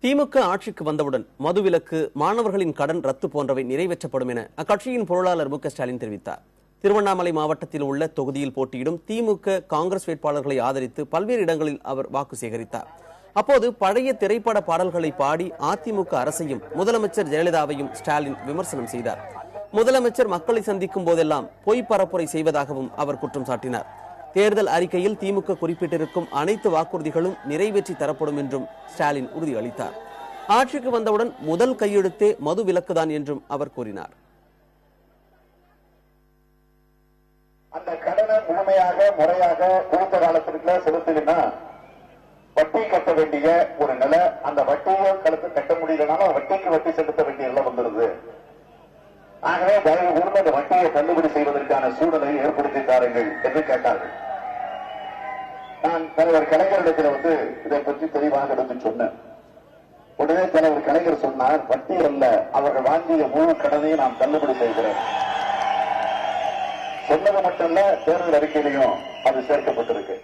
திமுக ஆட்சிக்கு வந்தவுடன் மதுவிலக்கு, மாணவர்களின் கடன் ரத்து போன்றவை நிறைவேற்றப்படும் என அக்கட்சியின் பொருளாளர் மு க ஸ்டாலின் தெரிவித்தார். திருவண்ணாமலை மாவட்டத்தில் உள்ள தொகுதியில் போட்டியிடும் திமுக, காங்கிரஸ் வேட்பாளர்களை ஆதரித்து பல்வேறு இடங்களில் அவர் வாக்கு சேகரித்தார். அப்போது பழைய திரைப்பட பாடல்களை பாடி அதிமுக அரசையும் முதலமைச்சர் ஜெயலலிதாவையும் ஸ்டாலின் விமர்சனம் செய்தார். முதலமைச்சர் மக்களை சந்திக்கும் போதெல்லாம் பொய் பரப்புரை செய்வதாகவும் அவர் குற்றம் சாட்டினார். தேர்தல் அறிக்கையில் திமுக குறிப்பிட்டிருக்கும் அனைத்து வாக்குறுதிகளும் நிறைவேற்றி தரப்படும் என்றும் ஸ்டாலின் உறுதியளித்தார். ஆட்சிக்கு வந்தவுடன் முதல் கையெழுத்தே மது விலக்குதான் என்றும் அவர் கூறினார். அந்த கடனை முழுமையாக முறையாக குறித்த காலத்திற்கு செலுத்தினா வட்டி கட்ட வேண்டிய ஒரு நிலை, அந்த வட்டியை கட்ட முடியலனாலும் வட்டிக்கு வட்டி செலுத்த வேண்டிய நிலை வந்துருது. ஆகவே தயவு கூர்ந்து அந்த வட்டியை தள்ளுபடி செய்வதற்கான சூழலை ஏற்படுத்தி தாருங்கள் என்று கேட்டார்கள். நான் தலைவர் கலைஞரிடத்தில் இதை பற்றி தெளிவாக எடுத்து சொன்னேன். உடனே தலைவர் கலைஞர் சொன்னார், வட்டி அல்ல, அவர்கள் வாங்கிய முழு கடனையும் நாம் தள்ளுபடி செய்கிறோம். சொன்னது மட்டுமல்ல, தேர்தல் அறிக்கையிலையும் அது சேர்க்கப்பட்டிருக்கு.